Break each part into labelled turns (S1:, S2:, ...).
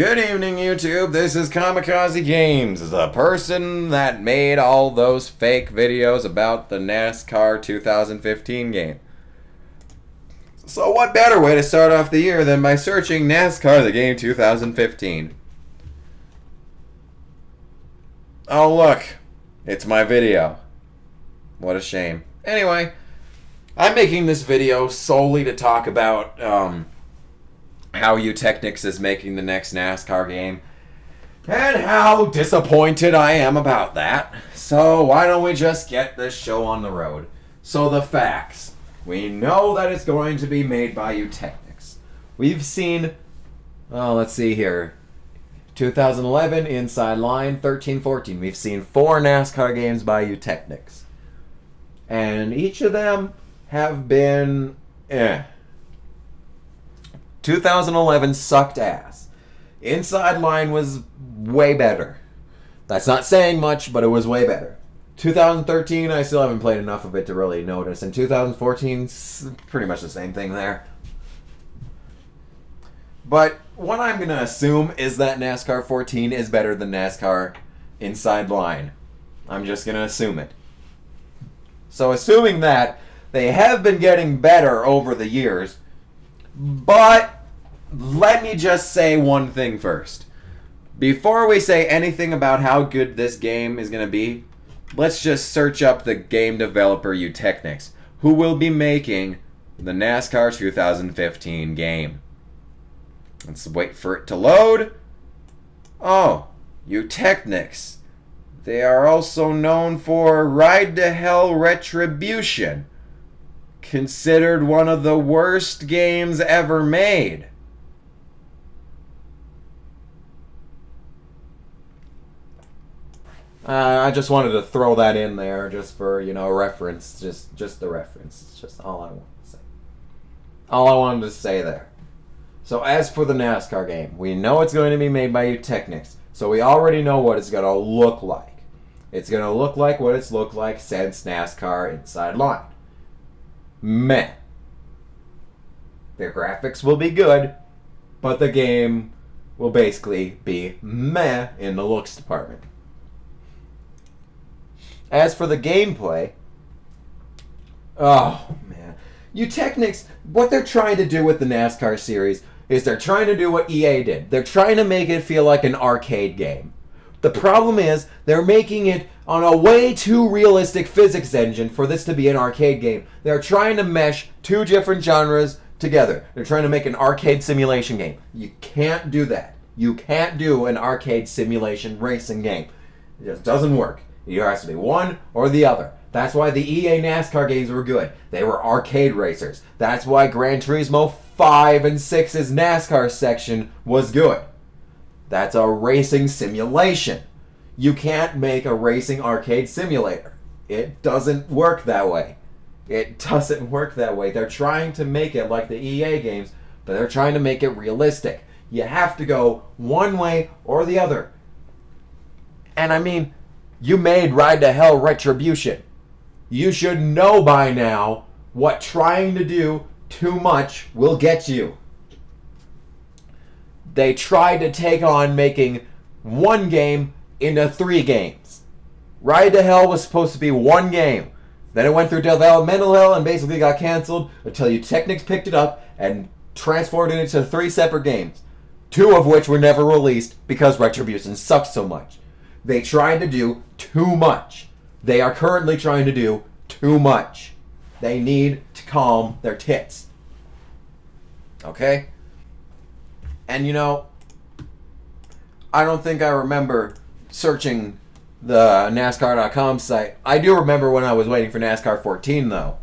S1: Good evening, YouTube. This is Kamikaze Games, the person that made all those fake videos about the Nascar 2015 game. So what better way to start off the year than by searching Nascar the game 2015? Oh look, it's my video. What a shame. Anyway, I'm making this video solely to talk about how Eutechnyx is making the next NASCAR game and how disappointed I am about that. So why don't we just get this show on the road? So the facts. We know that it's going to be made by Eutechnyx. We've seen, let's see here, 2011, Inside Line, 13-14. We've seen 4 NASCAR games by Eutechnyx. And each of them have been, 2011 sucked ass. Inside Line was way better. That's not saying much, but it was way better. 2013, I still haven't played enough of it to really notice. And 2014, pretty much the same thing there. But what I'm going to assume is that NASCAR 14 is better than NASCAR Inside Line. I'm just going to assume it. So assuming that, they have been getting better over the years. But let me just say one thing first. Before we say anything about how good this game is going to be, let's just search up the game developer Eutechnyx, who will be making the NASCAR 2015 game. Let's wait for it to load. Oh, Eutechnyx. They are also known for Ride to Hell Retribution, considered one of the worst games ever made. I just wanted to throw that in there just for, you know, reference. Just the reference. It's just all I want to say. All I wanted to say there. So as for the NASCAR game, we know it's going to be made by Eutechnyx. So we already know what it's going to look like. It's going to look like what it's looked like since NASCAR Inside Line. Meh. Their graphics will be good, but the game will basically be meh in the looks department. As for the gameplay, oh man, Eutechnyx, what they're trying to do with the NASCAR series is they're trying to do what EA did. They're trying to make it feel like an arcade game. The problem is they're making it on a way too realistic physics engine for this to be an arcade game. They're trying to mesh 2 different genres together. They're trying to make an arcade simulation game. You can't do that. You can't do an arcade simulation racing game. It just doesn't work. It has to be one or the other. That's why the EA NASCAR games were good. They were arcade racers. That's why Gran Turismo 5 and 6's NASCAR section was good. That's a racing simulation. You can't make a racing arcade simulator. It doesn't work that way. It doesn't work that way. They're trying to make it like the EA games, but they're trying to make it realistic. You have to go one way or the other. And I mean, you made Ride to Hell Retribution. You should know by now what trying to do too much will get you. They tried to take on making one game into 3 games. Ride to Hell was supposed to be one game. Then it went through developmental hell and basically got canceled until Eutechnyx picked it up and transformed it into 3 separate games. 2 of which were never released because Retribution sucked so much. They tried to do too much. They are currently trying to do too much. They need to calm their tits. Okay? And you know, I don't think I remember searching the NASCAR.com site. I do remember when I was waiting for NASCAR 14 though.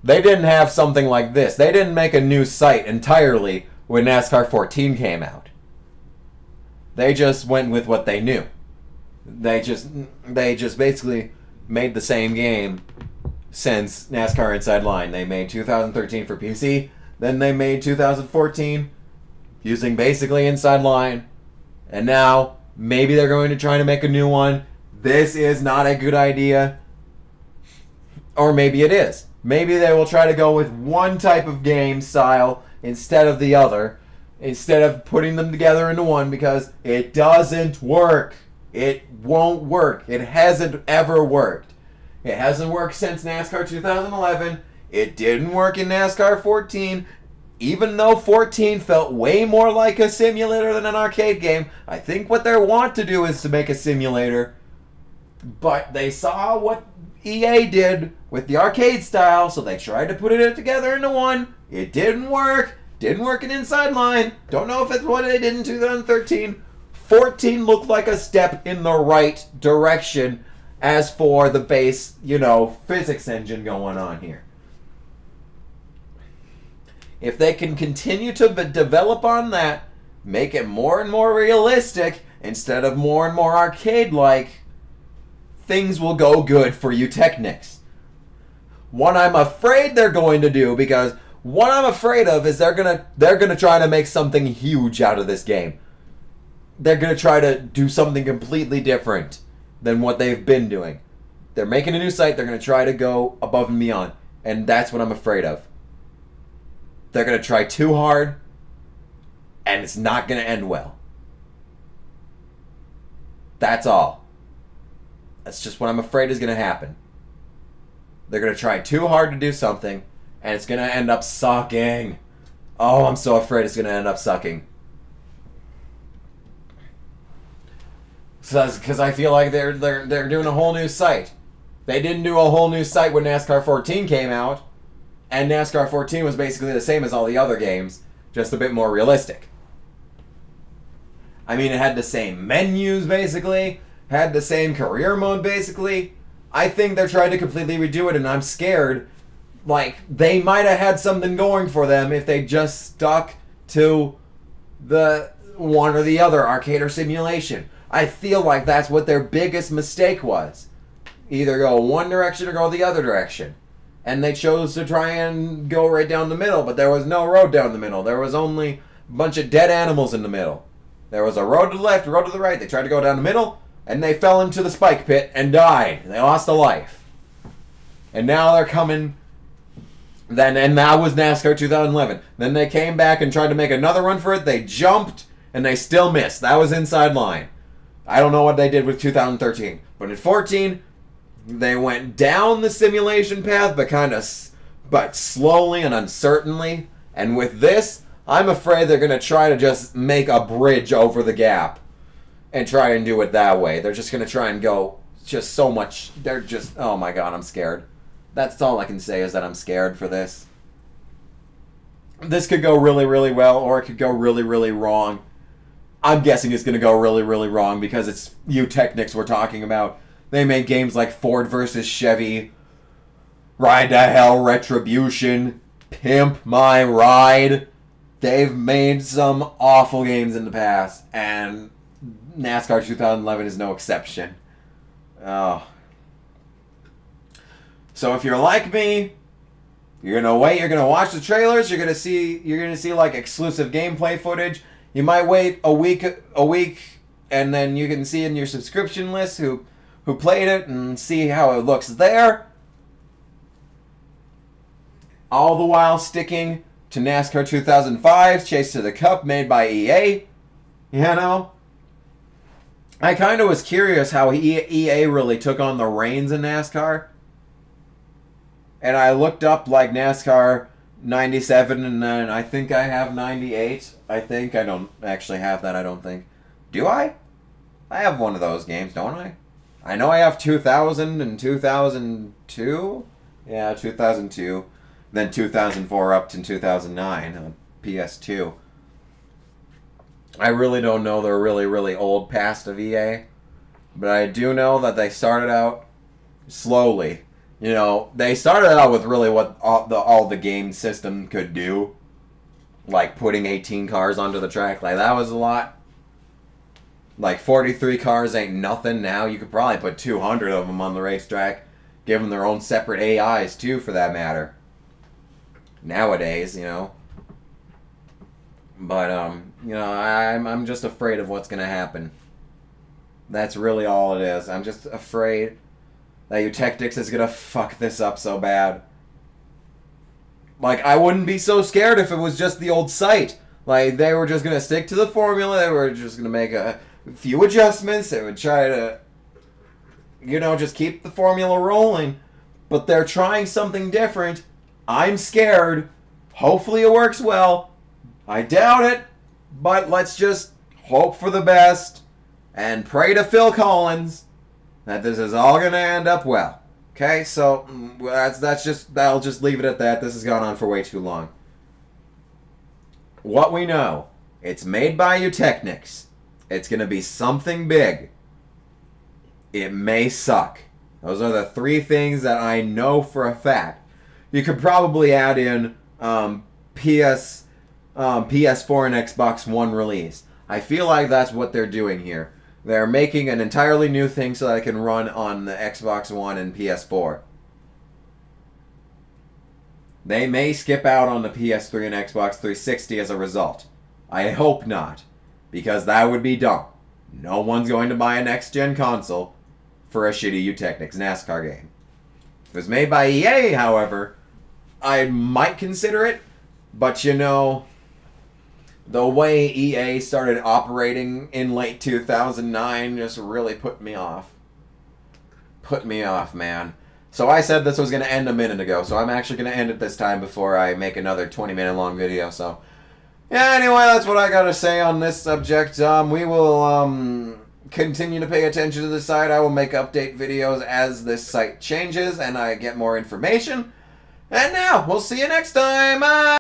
S1: They didn't have something like this. They didn't make a new site entirely when NASCAR 14 came out. They just went with what they knew. They just basically made the same game since NASCAR Inside Line. They made 2013 for PC, then they made 2014 using basically Inside Line, and now maybe they're going to try to make a new one. This is not a good idea. Or maybe it is. Maybe they will try to go with one type of game style instead of the other, instead of putting them together into one, because it doesn't work. It won't work. It hasn't ever worked. It hasn't worked since NASCAR 2011. It didn't work in NASCAR 14. Even though 14 felt way more like a simulator than an arcade game, I think what they want to do is to make a simulator. But they saw what EA did with the arcade style, so they tried to put it together into one. It didn't work. Didn't work in Inside Line. Don't know if it's what they did in 2013. 14 looked like a step in the right direction as for the base, physics engine going on here. If they can continue to develop on that, make it more and more realistic instead of more and more arcade-like, things will go good for you Technics. What I'm afraid they're going to do, because what I'm afraid of is they're gonna try to make something huge out of this game. They're gonna try to do something completely different than what they've been doing. They're making a new site, they're gonna try to go above and beyond, and that's what I'm afraid of. They're going to try too hard, and it's not going to end well. That's all. That's just what I'm afraid is going to happen. They're going to try too hard to do something, and it's going to end up sucking. Oh, I'm so afraid it's going to end up sucking. Because I feel like they're doing a whole new site. They didn't do a whole new site when NASCAR 14 came out. And NASCAR 14 was basically the same as all the other games, just a bit more realistic. I mean, it had the same menus, basically. Had the same career mode, basically. I think they're trying to completely redo it, and I'm scared. Like, they might have had something going for them if they just stuck to the one or the other, arcade or simulation. I feel like that's what their biggest mistake was. Either go one direction or go the other direction. And they chose to try and go right down the middle, but there was no road down the middle. There was only a bunch of dead animals in the middle. There was a road to the left, a road to the right. They tried to go down the middle, and they fell into the spike pit and died. They lost a life. And now they're coming. And that was NASCAR 2011. Then they came back and tried to make another run for it. They jumped, and they still missed. That was Inside Line. I don't know what they did with 2013. But in 14... they went down the simulation path, but slowly and uncertainly. And with this, I'm afraid they're going to try to just make a bridge over the gap and try and do it that way. They're just going to try and go just so much. They're just, oh my god, I'm scared. That's all I can say is that I'm scared for this. This could go really, really well, or it could go really, really wrong. I'm guessing it's going to go really, really wrong because it's you Technics we're talking about. They made games like Ford vs. Chevy, Ride to Hell Retribution, Pimp My Ride. They've made some awful games in the past, and NASCAR 2011 is no exception. Oh. So if you're like me, you're gonna wait. You're gonna watch the trailers. You're gonna see like exclusive gameplay footage. You might wait a week, and then you can see in your subscription list who played it and see how it looks there. All the while sticking to NASCAR 2005's Chase to the Cup made by EA. I kind of was curious how EA really took on the reins in NASCAR. And I looked up like NASCAR 97 and then I think I have 98. I don't actually have that, I don't think. Do I? I have one of those games, don't I? I know I have 2000 and 2002. Yeah, 2002. Then 2004 up to 2009 on PS2. I really don't know the really, really old past of EA. But I do know that they started out slowly. They started out with really what all the game system could do. Like putting 18 cars onto the track. Like, that was a lot. Like, 43 cars ain't nothing now. You could probably put 200 of them on the racetrack. Give them their own separate AIs, too, for that matter. Nowadays, But, I'm just afraid of what's going to happen. That's really all it is. I'm just afraid that Technics is going to fuck this up so bad. Like, I wouldn't be so scared if it was just the old site. Like, they were just going to stick to the formula. They were just going to make a few adjustments. They would try to, just keep the formula rolling. But they're trying something different. I'm scared. Hopefully it works well. I doubt it. But let's just hope for the best and pray to Phil Collins that this is all going to end up well. Okay, so I'll just leave it at that. This has gone on for way too long. What we know, it's made by Eutechnics. It's going to be something big. It may suck. Those are the three things that I know for a fact. You could probably add in PS4 and Xbox One release. I feel like that's what they're doing here. They're making an entirely new thing so that it can run on the Xbox One and PS4. They may skip out on the PS3 and Xbox 360 as a result. I hope not, because that would be dumb. No one's going to buy a next-gen console for a shitty Eutechnics NASCAR game. If it was made by EA, however, I might consider it, but the way EA started operating in late 2009 just really put me off. Put me off, man. So I said this was going to end a minute ago, so I'm actually going to end it this time before I make another 20-minute long video, so... Yeah, anyway, that's what I got to say on this subject. We will, continue to pay attention to the site. I will make update videos as this site changes and I get more information. And now, we'll see you next time!